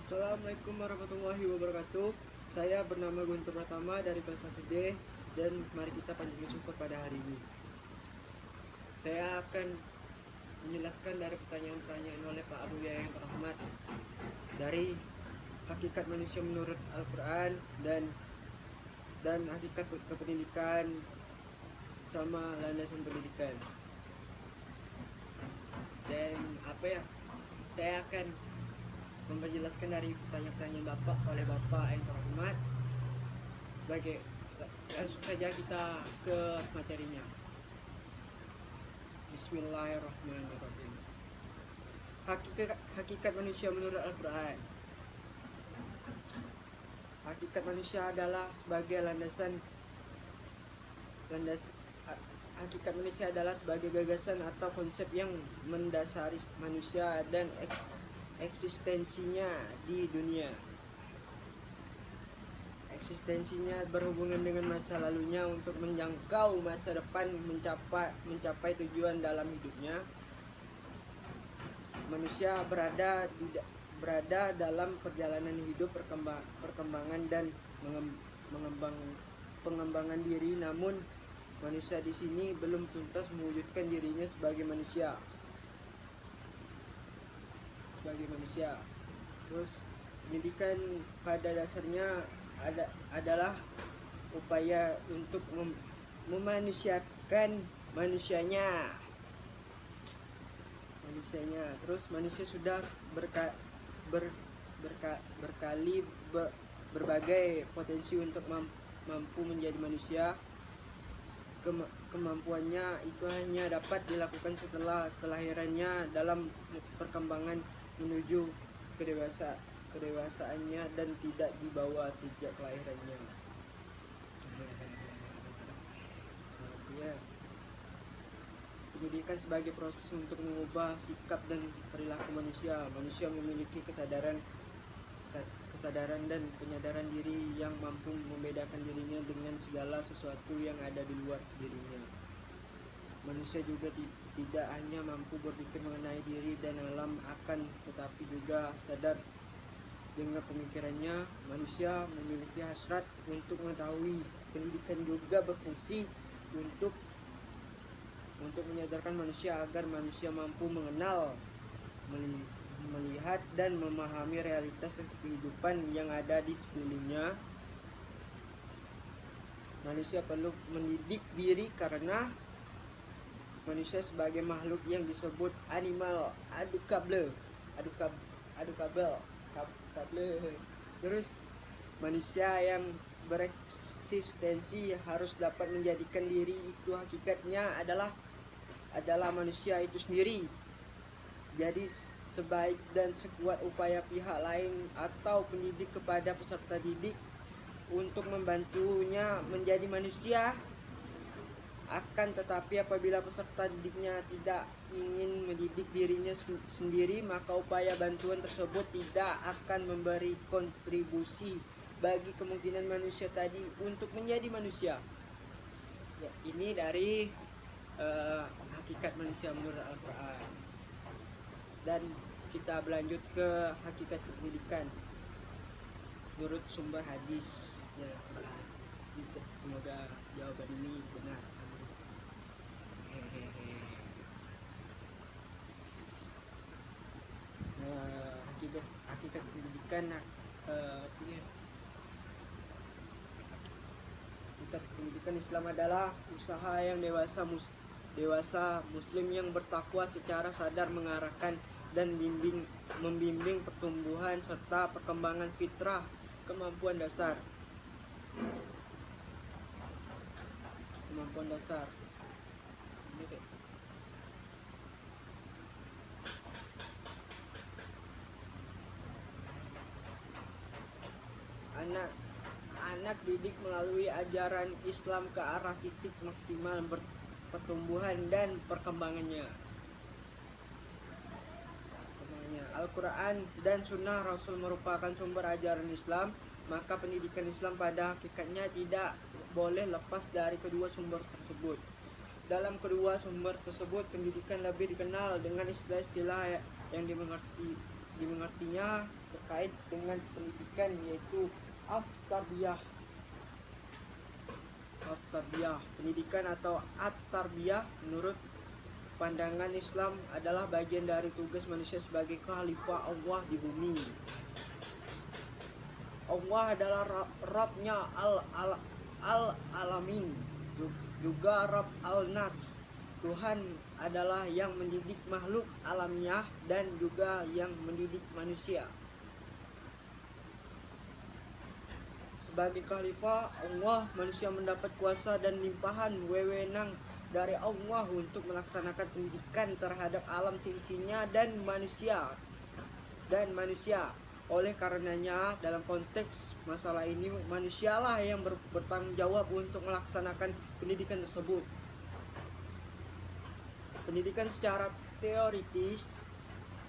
Assalamualaikum warahmatullahi wabarakatuh. Saya bernama Guntur Pratama dari kelas 1D dan mari kita panjatkan syukur pada hari ini. Saya akan menjelaskan dari pertanyaan-pertanyaan oleh Pak Abu Yahya yang terhormat dari hakikat manusia menurut Al-Quran dan hakikat kependidikan sama landasan pendidikan. Dan saya akan memperjelaskan dari pertanyaan-pertanyaan Bapak oleh Bapak yang terhormat. Langsung saja kita ke materinya. Bismillahirrahmanirrahim. Hakikat manusia menurut Al-Quran. Hakikat manusia adalah sebagai hakikat manusia adalah sebagai gagasan atau konsep yang mendasari manusia dan eksistensinya di dunia. Eksistensinya berhubungan dengan masa lalunya untuk menjangkau masa depan, mencapai tujuan dalam hidupnya. Manusia berada dalam perjalanan hidup, perkembangan dan pengembangan diri, namun manusia di sini belum tuntas mewujudkan dirinya sebagai manusia. Terus pendidikan pada dasarnya adalah upaya untuk memanusiakan manusianya. Terus manusia sudah berbagai potensi untuk mampu menjadi manusia. Kemampuannya itu hanya dapat dilakukan setelah kelahirannya dalam perkembangan menuju kedewasaannya dan tidak dibawa sejak kelahirannya. Pendidikan sebagai proses untuk mengubah sikap dan perilaku manusia. Manusia memiliki kesadaran dan penyadaran diri yang mampu membedakan dirinya dengan segala sesuatu yang ada di luar dirinya. Manusia juga tidak hanya mampu berpikir mengenai diri dan alam tetapi juga sadar dengan pemikirannya. Manusia memiliki hasrat untuk mengetahui. Pendidikan juga berfungsi untuk menyadarkan manusia agar manusia mampu mengenal, melihat dan memahami realitas kehidupan yang ada di sekelilingnya. Manusia perlu mendidik diri karena manusia sebagai makhluk yang disebut animal adaptable. Terus manusia yang bereksistensi harus dapat menjadikan diri itu hakikatnya adalah manusia itu sendiri. Jadi sebaik dan sekuat upaya pihak lain atau pendidik kepada peserta didik untuk membantunya menjadi manusia. Akan tetapi apabila peserta didiknya tidak ingin mendidik dirinya sendiri, maka upaya bantuan tersebut tidak akan memberi kontribusi bagi kemungkinan manusia tadi untuk menjadi manusia. Ya, ini dari hakikat manusia menurut Al-Quran. Dan kita berlanjut ke hakikat pendidikan menurut sumber hadis. Ya, semoga jawaban ini benar. Hakikat pendidikan hakikat pendidikan Islam adalah usaha yang dewasa muslim yang bertakwa secara sadar mengarahkan dan membimbing pertumbuhan serta perkembangan fitrah, kemampuan dasar. Anak didik melalui ajaran Islam ke arah titik maksimal pertumbuhan dan perkembangannya. Al-Quran dan Sunnah Rasul merupakan sumber ajaran Islam, maka pendidikan Islam pada hakikatnya tidak boleh lepas dari kedua sumber tersebut. Dalam kedua sumber tersebut, pendidikan lebih dikenal dengan istilah-istilah yang dimengerti dimengertinya terkait dengan pendidikan, yaitu at-tarbiyah. Pendidikan atau at-tarbiyah menurut pandangan Islam adalah bagian dari tugas manusia sebagai khalifah Allah di bumi. Allah adalah Rabbnya al-alamin, juga Rabb al-nas. Tuhan adalah yang mendidik makhluk alamiah dan juga yang mendidik manusia. Sebagai khalifah Allah, manusia mendapat kuasa dan limpahan wewenang dari Allah untuk melaksanakan pendidikan terhadap alam seisinya dan manusia. Oleh karenanya, dalam konteks masalah ini, manusialah yang bertanggung jawab untuk melaksanakan pendidikan tersebut. Pendidikan secara teoritis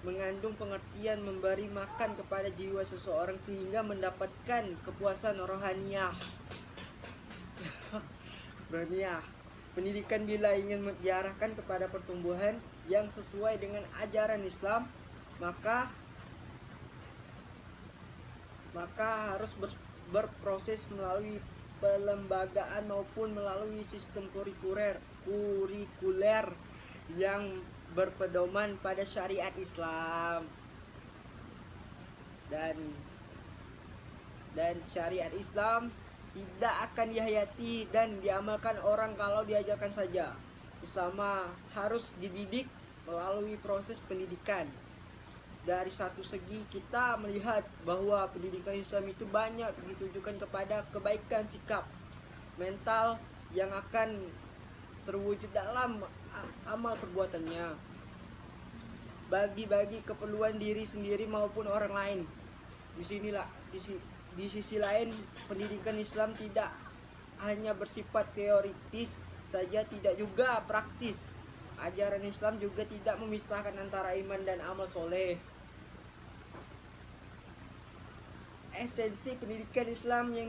mengandung pengertian memberi makan kepada jiwa seseorang sehingga mendapatkan kepuasan rohaniah. Pendidikan bila ingin diarahkan kepada pertumbuhan yang sesuai dengan ajaran Islam, maka harus berproses melalui pelembagaan maupun melalui sistem kurikuler yang berpedoman pada syariat Islam. Dan syariat Islam tidak akan dihayati dan diamalkan orang kalau diajarkan saja. Sesama harus dididik melalui proses pendidikan. Dari satu segi kita melihat bahwa pendidikan Islam itu banyak ditujukan kepada kebaikan sikap mental yang akan terwujud dalam amal perbuatannya, bagi keperluan diri sendiri maupun orang lain. Di sisi lain, pendidikan Islam tidak hanya bersifat teoritis saja, tidak juga praktis. Ajaran Islam juga tidak memisahkan antara iman dan amal soleh. Esensi pendidikan Islam yang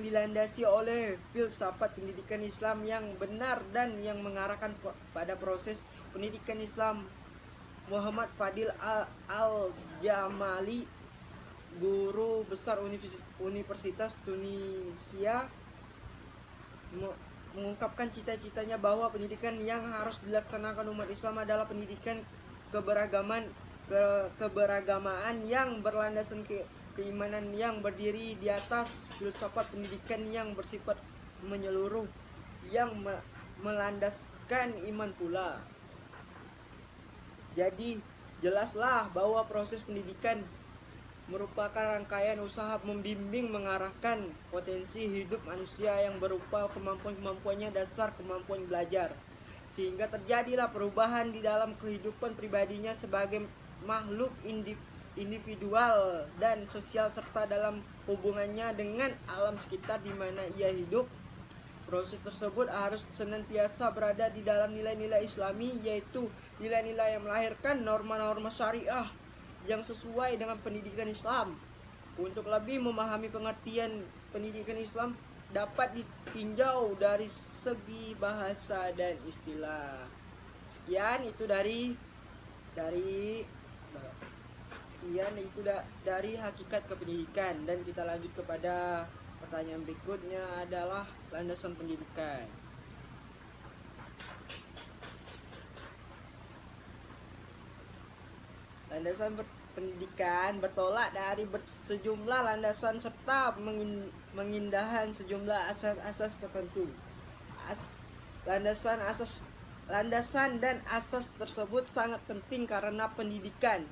dilandasi oleh filsafat pendidikan Islam yang benar dan yang mengarahkan pada proses pendidikan Islam. Muhammad Fadil Al-Jamali, guru besar Universitas Tunisia, mengungkapkan cita-citanya bahwa pendidikan yang harus dilaksanakan umat Islam adalah pendidikan keberagamaan yang berlandaskan keimanan yang berdiri di atas filsafat pendidikan yang bersifat menyeluruh, yang melandaskan iman pula. Jadi jelaslah bahwa proses pendidikan merupakan rangkaian usaha membimbing mengarahkan potensi hidup manusia yang berupa kemampuan-kemampuannya dasar kemampuan belajar, sehingga terjadilah perubahan di dalam kehidupan pribadinya sebagai makhluk individual dan sosial serta dalam hubungannya dengan alam sekitar di mana ia hidup. Proses tersebut harus senantiasa berada di dalam nilai-nilai Islami, yaitu nilai-nilai yang melahirkan norma-norma syariah yang sesuai dengan pendidikan Islam. Untuk lebih memahami pengertian pendidikan Islam dapat ditinjau dari segi bahasa dan istilah. Sekian itu dari hakikat kependidikan, dan kita lanjut kepada pertanyaan berikutnya adalah landasan pendidikan. Landasan pendidikan bertolak dari sejumlah landasan serta mengindahan sejumlah asas-asas tertentu. Landasan dan asas tersebut sangat penting karena pendidikan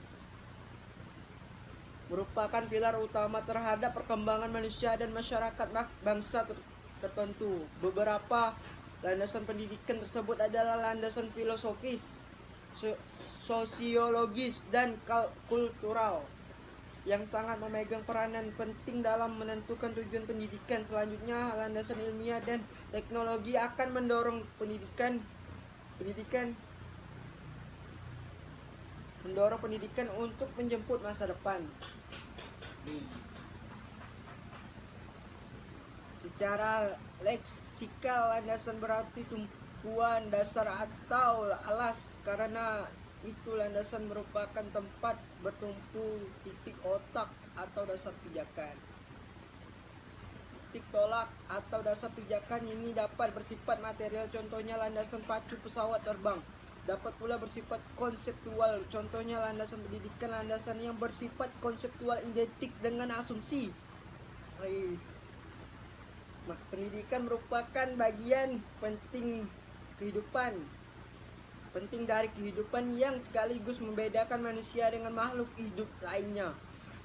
merupakan pilar utama terhadap perkembangan manusia dan masyarakat bangsa tertentu. Beberapa landasan pendidikan tersebut adalah landasan filosofis, sosiologis, dan kultural yang sangat memegang peranan penting dalam menentukan tujuan pendidikan. Selanjutnya, landasan ilmiah dan teknologi akan mendorong pendidikan untuk menjemput masa depan. Secara leksikal, landasan berarti tumpuan dasar atau alas, karena itu landasan merupakan tempat bertumpu titik otak atau dasar pijakan. Titik tolak atau dasar pijakan ini dapat bersifat material, contohnya landasan pacu pesawat terbang. Dapat pula bersifat konseptual, contohnya landasan pendidikan. Landasan yang bersifat konseptual identik dengan asumsi. Pendidikan merupakan bagian penting dari kehidupan yang sekaligus membedakan manusia dengan makhluk hidup lainnya.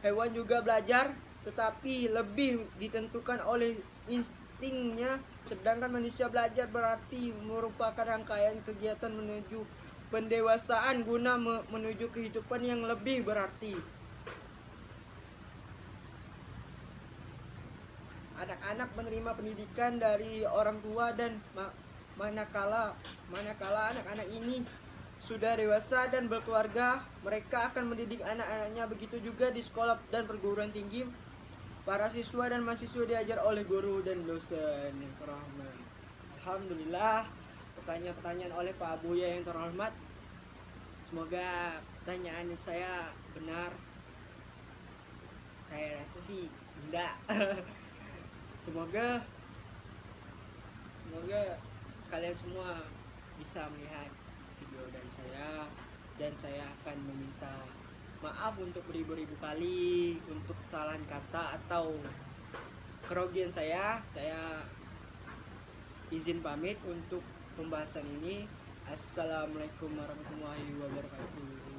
Hewan juga belajar, tetapi lebih ditentukan oleh instingnya, sedangkan manusia belajar berarti merupakan rangkaian kegiatan menuju pendewasaan guna menuju kehidupan yang lebih berarti. Anak-anak menerima pendidikan dari orang tua, dan manakala anak-anak ini sudah dewasa dan berkeluarga, mereka akan mendidik anak-anaknya. Begitu juga di sekolah dan perguruan tinggi, para siswa dan mahasiswa diajar oleh guru dan dosen yang terhormat. Alhamdulillah, pertanyaan-pertanyaan oleh Pak Buya yang terhormat. Semoga pertanyaan saya benar. Saya rasa sih enggak. Semoga kalian semua bisa melihat video dari saya, dan saya akan meminta maaf untuk beribu-ribu kali untuk kesalahan kata atau kerugian saya. Saya izin pamit untuk pembahasan ini. Assalamualaikum warahmatullahi wabarakatuh.